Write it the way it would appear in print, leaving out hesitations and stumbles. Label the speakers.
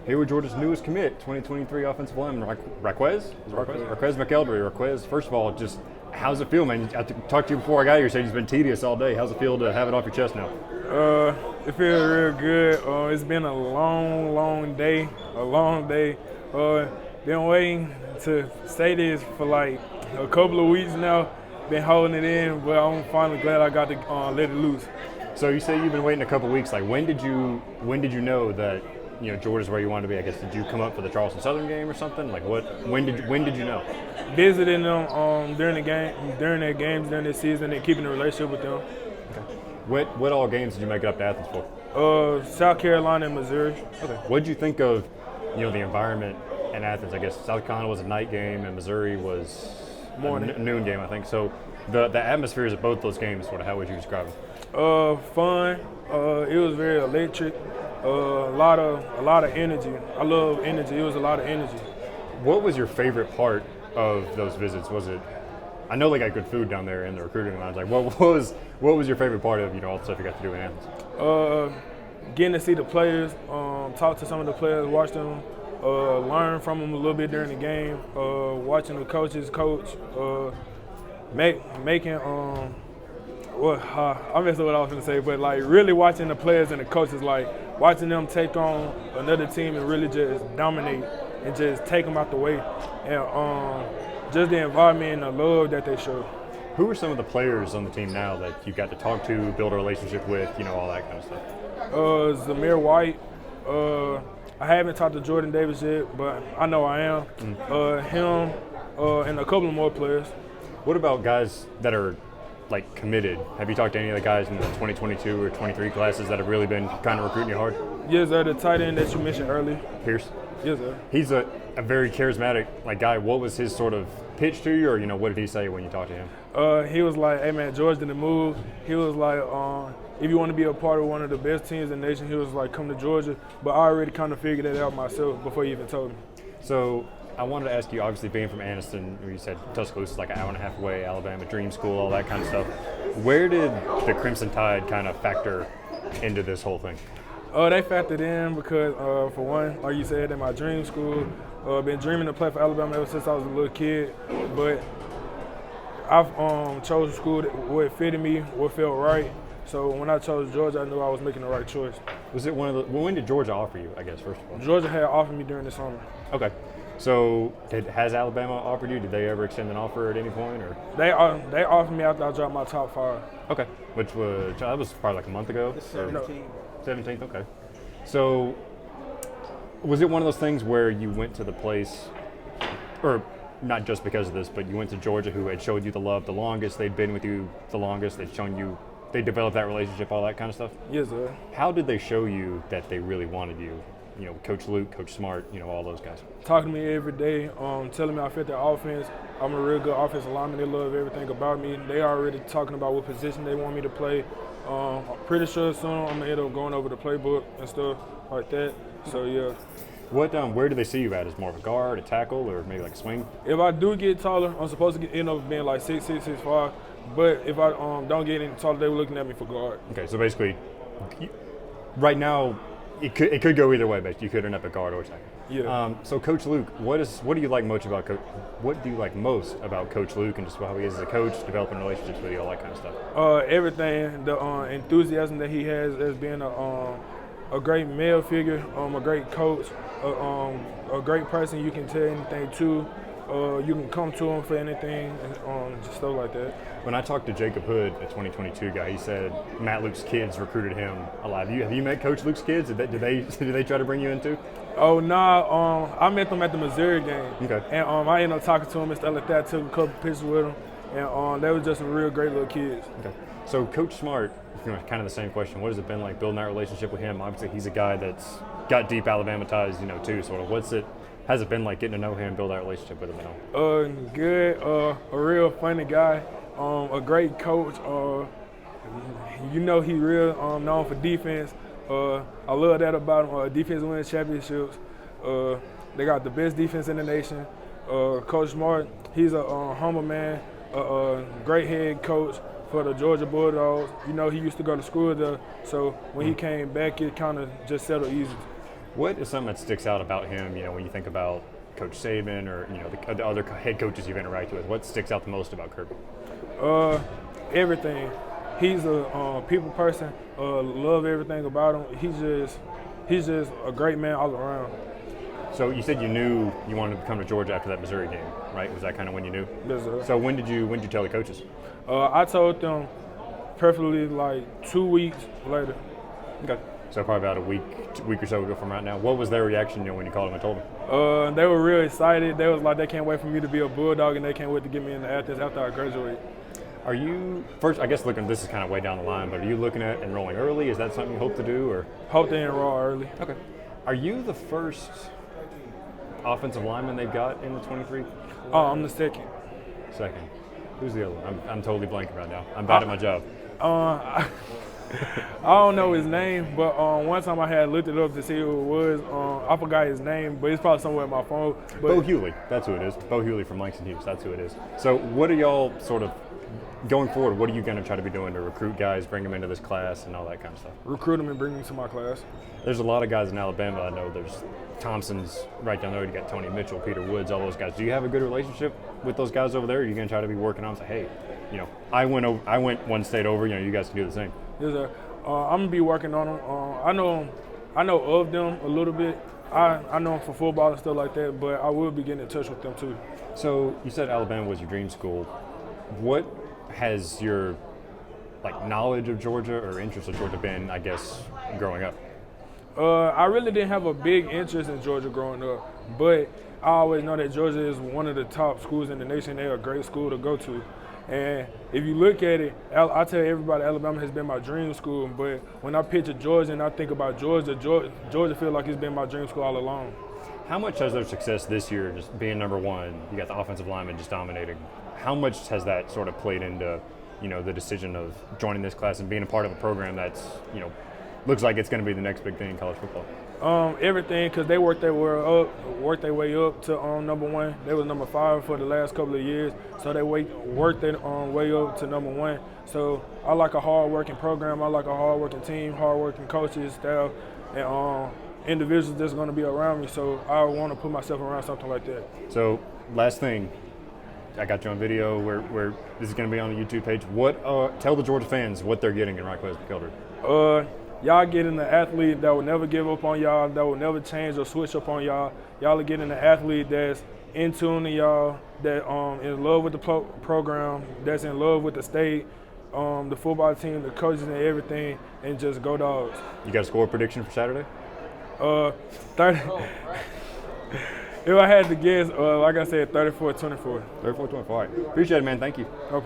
Speaker 1: Here with Georgia's newest commit, 2023 offensive lineman, Ryqueze? Ryqueze McElderry. Ryqueze, first of all, just how's it feel, man? I talked to you before I got here, saying it's been tedious all day. How's it feel to have it off your chest now?
Speaker 2: It feels real good. It's been a long day. Been waiting to say this for like a couple of weeks now. Been holding it in, but I'm finally glad I got to let it loose.
Speaker 1: So you say you've been waiting a couple of weeks. Like when did you know that Georgia's where you wanted to be? I guess did you come up for the Charleston Southern game or something? Like when did you know?
Speaker 2: Visiting them during their games during the season and keeping a relationship with them.
Speaker 1: Okay. What all games did you make it up to Athens for?
Speaker 2: South Carolina and Missouri.
Speaker 1: Okay. What did you think of the environment in Athens? I guess South Carolina was a night game and Missouri was
Speaker 2: morning,
Speaker 1: a noon game, I think. So the atmospheres of both those games, how would you describe it?
Speaker 2: Fun. It was very electric. A lot of energy. I love energy. It was a lot of energy.
Speaker 1: What was your favorite part of those visits? Was it? I know they got good food down there in the recruiting lounge. Like, what was your favorite part of all the stuff you got to do in Athens?
Speaker 2: Getting to see the players, talk to some of the players, watch them, learn from them a little bit during the game, watching the coaches coach, making I messed up what I was going to say, but like really watching the players and the coaches, like watching them take on another team and really just dominate and just take them out the way, and just the environment and the love that they show.
Speaker 1: Who are some of the players on the team now that you got to talk to, build a relationship with, all that kind of stuff?
Speaker 2: Zamir White. I haven't talked to Jordan Davis yet, but I know I am. Him and a couple of more players.
Speaker 1: What about guys that are like committed? Have you talked to any of the guys in the 2022 or 23 classes that have really been kind of recruiting you hard?
Speaker 2: Yes, sir. The tight end that you mentioned earlier.
Speaker 1: Pierce?
Speaker 2: Yes, sir.
Speaker 1: He's a very charismatic guy. What was his sort of pitch to you, or what did he say when you talked to him?
Speaker 2: He was like, "Hey man, George didn't move." He was like, "If you want to be a part of one of the best teams in the nation," he was like, "come to Georgia." But I already kind of figured that out myself before he even told me.
Speaker 1: So I wanted to ask you, obviously being from Anniston, where you said Tuscaloosa is like an hour and a half away, Alabama, dream school, all that kind of stuff. Where did the Crimson Tide kind of factor into this whole thing?
Speaker 2: They factored in because, for one, like you said, in my dream school, been dreaming to play for Alabama ever since I was a little kid. But I've chose a school what fitted me, what felt right. So when I chose Georgia, I knew I was making the right choice.
Speaker 1: Was it when did Georgia offer you, I guess, first of all?
Speaker 2: Georgia had offered me during the summer.
Speaker 1: Okay. So has Alabama offered you? Did they ever extend an offer at any point? Or
Speaker 2: They offered me after I dropped my top 5.
Speaker 1: Okay. That was probably like a month ago? 17th, okay. So was it one of those things where you went to the place, or not just because of this, but you went to Georgia, who had showed you the love the longest, they'd been with you the longest, they'd shown you, they developed that relationship, all that kind of stuff?
Speaker 2: Yes, sir.
Speaker 1: How did they show you that they really wanted you? Coach Luke, Coach Smart, all those guys.
Speaker 2: Talking to me every day, telling me I fit their offense. I'm a real good offensive lineman. They love everything about me. They already talking about what position they want me to play. I'm pretty sure soon I'm gonna end up going over the playbook and stuff like that. So yeah.
Speaker 1: Where do they see you at? As more of a guard, a tackle, or maybe like a swing?
Speaker 2: If I do get taller, I'm supposed to end up being like 6'6", 6'5". But if I don't get any taller, they were looking at me for guard.
Speaker 1: Okay, so basically, right now, it could go either way, but you could end up at guard or tackle.
Speaker 2: Yeah.
Speaker 1: So Coach Luke, what do you like most about What do you like most about Coach Luke and just how he is as a coach, developing relationships with you, all that kind of stuff?
Speaker 2: Everything, the enthusiasm that he has as being a great male figure, a great coach, a great person you can tell anything to. You can come to him for anything, just stuff like that.
Speaker 1: When I talked to Jacob Hood, the 2022 guy, he said Matt Luke's kids recruited him a lot. Have you met Coach Luke's kids? Did they try to bring you in too?
Speaker 2: Oh no, I met them at the Missouri game.
Speaker 1: Okay.
Speaker 2: And I ended up talking to them and stuff like that. Took a couple pictures with them, and they were just some real great little kids.
Speaker 1: Okay. So Coach Smart, kind of the same question. What has it been like building that relationship with him? Obviously, he's a guy that's got deep Alabama ties, too. Sort of. Has it been like getting to know him, build that relationship with him now?
Speaker 2: Good. A real funny guy. A great coach. He real known for defense. I love that about him. Defense wins championships. They got the best defense in the nation. Coach Smart, he's a humble man, a great head coach for the Georgia Bulldogs. He used to go to school there, so when he came back, it kind of just settled easy.
Speaker 1: What is something that sticks out about him, when you think about Coach Saban or, the other head coaches you've interacted with? What sticks out the most about Kirby?
Speaker 2: Everything. He's a people person. Love everything about him. He's just a great man all around.
Speaker 1: So you said you knew you wanted to come to Georgia after that Missouri game, right? Was that kind of when you knew?
Speaker 2: Yes, sir.
Speaker 1: So when did you tell the coaches?
Speaker 2: I told them preferably like 2 weeks later.
Speaker 1: Okay. So probably about a week or so ago from right now. What was their reaction when you called them and told them?
Speaker 2: They were real excited. They was like, they can't wait for me to be a Bulldog, and they can't wait to get me into Athens after I graduate.
Speaker 1: Are you, first, I guess this is kind of way down the line, but are you looking at enrolling early? Is that something you hope to do? Or
Speaker 2: hope to enroll early.
Speaker 1: Okay. Are you the first offensive lineman they've got in the 23?
Speaker 2: Oh, I'm the second.
Speaker 1: Second. Who's the other one? I'm totally blanking right now. I'm bad at my job.
Speaker 2: I don't know his name, but one time I had looked it up to see who it was. I forgot his name, but it's probably somewhere in my phone. But
Speaker 1: Bo Hewley, that's who it is. Bo Hewley from Langston Hughes, that's who it is. So what are y'all sort of, going forward, what are you going to try to be doing to recruit guys, bring them into this class and all that kind of stuff?
Speaker 2: Recruit them and bring them to my class.
Speaker 1: There's a lot of guys in Alabama. I know there's Thompson's right down the road. You got Tony Mitchell, Peter Woods, all those guys. Do you have a good relationship with those guys over there? Or are you going to try to be working on, say, hey, I went one state over. You guys can do the same.
Speaker 2: Yes, sir. I'm gonna be working on them. I know of them a little bit. I know them for football and stuff like that, but I will be getting in touch with them too.
Speaker 1: So you said Alabama was your dream school. What has your knowledge of Georgia or interest of Georgia been, I guess, growing up?
Speaker 2: I really didn't have a big interest in Georgia growing up, but I always know that Georgia is one of the top schools in the nation. They're a great school to go to. And if you look at it, I tell everybody Alabama has been my dream school, but when I picture Georgia and I think about Georgia feels like it's been my dream school all along.
Speaker 1: How much has their success this year, just being number one, you got the offensive lineman just dominating, how much has that sort of played into, the decision of joining this class and being a part of a program that's, looks like it's going to be the next big thing in college football?
Speaker 2: Everything, because they worked their way up to number one. They was number 5 for the last couple of years, so they worked their way up to number one. So I like a hard-working program. I like a hard-working team, hard-working coaches, staff, and individuals that's going to be around me. So I want to put myself around something like that.
Speaker 1: So last thing, I got you on video. Where this is going to be on the YouTube page. Tell the Georgia fans what they're getting in Ryqueze McElderry.
Speaker 2: Y'all getting an athlete that will never give up on y'all, that will never change or switch up on y'all. Y'all are getting an athlete that's in tune to y'all, that in love with the program, that's in love with the state, the football team, the coaches and everything, and just go Dogs.
Speaker 1: You got a score prediction for Saturday?
Speaker 2: 30. If I had to guess, like I said, 34-24.
Speaker 1: 34-24. All right. Appreciate it, man. Thank you.
Speaker 2: No problem.